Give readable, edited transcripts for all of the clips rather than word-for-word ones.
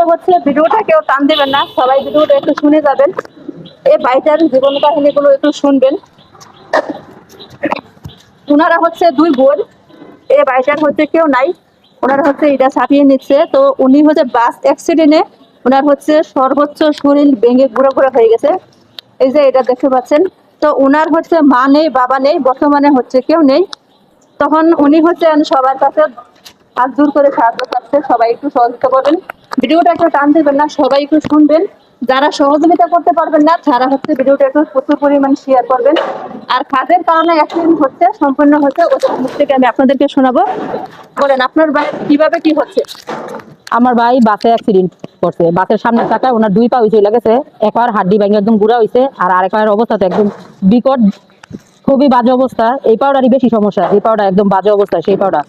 হচ্ছে ভিডিওটা কেউ টান দেবেন না, সবাই ভিডিওটা একটু শুনে যাবেন। এই ভাইটার জীবন কাহিনীগুলো একটু শুনবেন। ওনারা হচ্ছে দুই বোন, এই ভাইটার হচ্ছে কেউ নাই, ওনারা হচ্ছে এটা ছাপিয়ে নিচ্ছে। তো উনি হচ্ছে বাস অ্যাক্সিডেন্টে ওনার হচ্ছে সর্বোচ্চ শরীর ভেঙে গুঁড়ো গুঁড়ো হয়ে গেছে, এই যে এটা দেখতে পাচ্ছেন। তো ওনার হচ্ছে মা নেই, বাবা নেই, বর্তমানে হচ্ছে কেউ নেই। তখন উনি হচ্ছে সবার কাছে হাত জোর করে সাহায্য করছে, সবাই একটু সহযোগিতা করবেন। ভিডিওটা একটু টান দেবেন না, সবাই একটু শুনবেন। যারা সহযোগিতা করতে পারবেন না তারা হচ্ছে ভিডিওটা একটু প্রচুর পরিমাণ শেয়ার করবেন। আর কাজের কারণে অ্যাক্সিডেন্ট হচ্ছে, সম্পূর্ণ হচ্ছে ওদের মুখ থেকে আমি আপনাদেরকে শোনাবো। বলেন আপনার ভাই কিভাবে কি হচ্ছে? আমার ভাই বাসে অ্যাক্সিডেন্ট করছে, বাসের সামনের চাকায় ওনার দুই পা চলে গেছে, একবার হাড্ডি ভেঙে একদম গুঁড়া হয়েছে, আর আরেক পায়ের অবস্থা তো একদম বিকট, খুবই বাজে অবস্থা। এই পাউডারই বেশি সমস্যা, এই পাউডার একদম বাজে অবস্থা। সেই পাউডার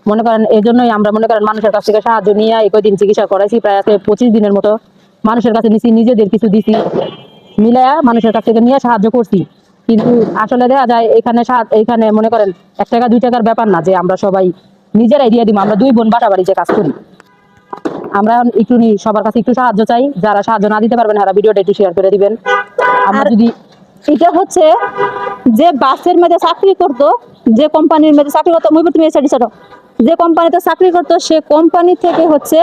মনে করেন, এই জন্যই আমরা মনে করেন মানুষের কাছ থেকে সাহায্য নিয়ে এই কয়দিন চিকিৎসা করাইছি, প্রায় আজকে 25 দিনের মতো মানুষের কাছে নিছি, নিজেদের কিছু দিছি, মিলায়া মানুষের কাছ থেকে নিয়ে সাহায্য করছি। কিন্তু আসলে দেখা যায় এখানে মনে করেন 1 টাকা 2 টাকার ব্যাপার না যে আমরা সবাই নিজেরাই দিয়ে দিব। আমরা দুই বোন বাসাবাড়ি যে কাজ করি, আমরা একটু সবার কাছে একটু সাহায্য চাই। যারা সাহায্য না দিতে পারবেন তারা ভিডিওটা একটু শেয়ার করে দিবেন। আমরা যদি এটা হচ্ছে যে বাসের মধ্যে চাকরি করতো, যে কোম্পানির মধ্যে চাকরি করতো, যে কোম্পানিতে চাকরি করতো, সে কোম্পানি থেকে হচ্ছে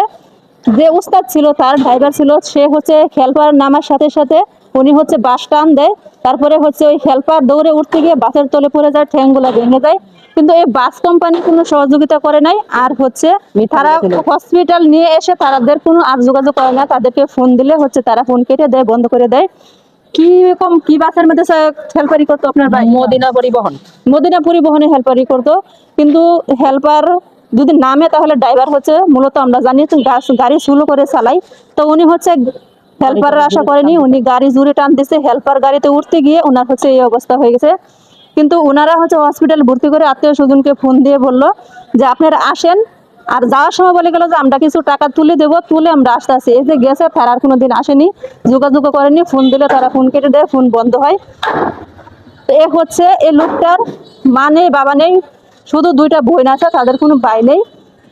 যে উস্তাদ ছিল, তার ড্রাইভার ছিল, সে হচ্ছে হেল্পার নামার সাথে সাথে উনি হচ্ছে বাস টান দেয়। তারপরে হচ্ছে ওই হেল্পার দৌড়ে উঠতে গিয়ে বাসের তলে পড়ে যায়, ঠ্যাংগুলা ভেঙে যায়। কিন্তু এই বাস কোম্পানি কোনো সহযোগিতা করে নাই। আর হচ্ছে তারা হসপিটাল নিয়ে এসে তাদের কোনো আর যোগাযোগ করে না, তাদেরকে ফোন দিলে হচ্ছে তারা ফোন কেটে দেয়, বন্ধ করে দেয়। কি রকম কি বাসের মধ্যে হেল্পারি করতো আপনার ভাই? মদিনা পরিবহনে হেল্পারি করতো। কিন্তু হেল্পার যদি নামে তাহলে ড্রাইভার হচ্ছে মূলত আমরা জানি গাড়ি স্লো করে চালাই। তো উনি হচ্ছে হেল্পারের আশা করেনি, উনি গাড়ি জুড়ে টান দিছে, হেল্পার গাড়িতে উঠতে গিয়ে ওনার হচ্ছে এই অবস্থা হয়ে গেছে। কিন্তু ওনারা হচ্ছে হসপিটাল ভর্তি করে আত্মীয় স্বজনকে ফোন দিয়ে বললো যে আপনারা আসেন। আর যাওয়ার সময় বলে গেল যে আমরা কিছু টাকা তুলে দেবো, তুলে আমরা আসতে আসি। এই যে গেছে, তারা আর কোনোদিন আসেনি, যোগাযোগ করেনি। ফোন দিলে তারা ফোন কেটে দেয়, ফোন বন্ধ হয়। এ হচ্ছে এই লোকটার মা নেই, বাবা নেই, শুধু দুইটা বোন আছে, তাদের কোনো ভাই নেই।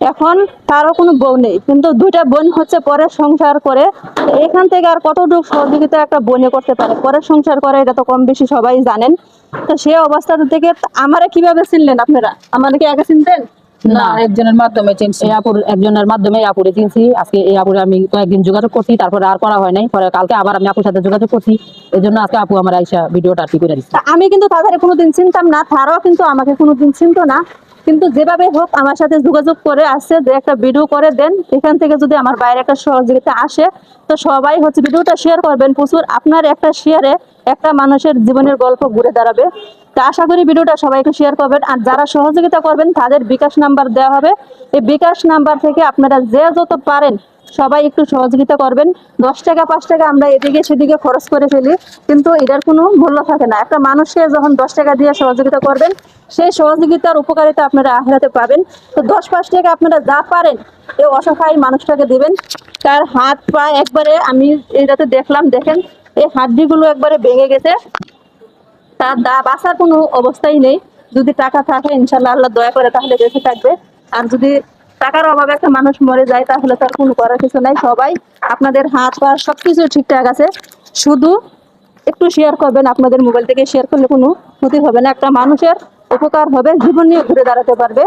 এখন তারও কোনো বউ নেই, কিন্তু দুইটা বোন হচ্ছে পরের সংসার করে। এখান থেকে আর কতটুকু সহযোগিতা একটা বোনে করতে পারে? পরের সংসার করে, এটা তো কম বেশি সবাই জানেন। তো সে অবস্থা থেকে আমারে কিভাবে চিনলেন আপনারা? আমাদের কি আগে চিনতেন না, একজনের মাধ্যমে চিনছি, একজনের মাধ্যমে আপুরে চিনছি। আজকে এই আপুরে আমি কয়েকদিন যোগাযোগ করছি, তারপরে আর করা হয় নাই। পরে কালকে আবার আমি আপুর সাথে যোগাযোগ করছি, এই জন্য আজকে আপু আমার আইসা ভিডিওটা আর কি করে দিচ্ছে। আমি কিন্তু তাদের কোনোদিন চিনতাম না, তারাও কিন্তু আমাকে কোনোদিন চিনতো না। কিন্তু যেভাবে হোক আমার সাথে যোগাযোগ করে আসছে যে একটা ভিডিও করে দেন, এখান থেকে যদি আমার বাইরে একটা সহযোগিতা আসে তো সবাই হচ্ছে ভিডিওটা শেয়ার করবেন প্রচুর। আপনার একটা শেয়ারে একটা মানুষের জীবনের গল্প ঘুরে দাঁড়াবে। তো আশা করি ভিডিওটা সবাই একটু শেয়ার করবেন। আর যারা সহযোগিতা করবেন তাদের বিকাশ নাম্বার দেওয়া হবে, এই বিকাশ নাম্বার থেকে আপনারা যে যত পারেন সবাই একটু সহযোগিতা করবেন। 10 টাকা 5 টাকা আমরা এদিকে সেদিকে খরচ করে ফেলি, কিন্তু এটার কোনো মূল্য থাকে না। একটা মানুষকে যখন 10 টাকা দিয়ে সহযোগিতা করবেন, সেই সহযোগিতার উপকারিতা আপনারা আখেরাতে পাবেন। তো 10-5 টাকা আপনারা যা পারেন এই অসহায় মানুষটাকে দিবেন। তার হাত পা একবারে আমি এটাতে দেখলাম, দেখেন এই হাড্ডিগুলো একবারে ভেঙে গেছে, তার বাঁচার কোনো অবস্থাই নেই। যদি টাকা থাকে ইনশাল্লাহ আল্লাহ দয়া করে তাহলে বেঁচে থাকবে। আর যদি টাকার অভাবে একটা মানুষ মরে যায় তাহলে তার কোনো করার কিছু নাই। সবাই আপনাদের হাত পা সবকিছু ঠিকঠাক আছে, শুধু একটু শেয়ার করবেন। আপনাদের মোবাইল থেকে শেয়ার করলে কোনো ক্ষতি হবে না, একটা মানুষের উপকার হবে, জীবন নিয়ে ঘুরে দাঁড়াতে পারবে।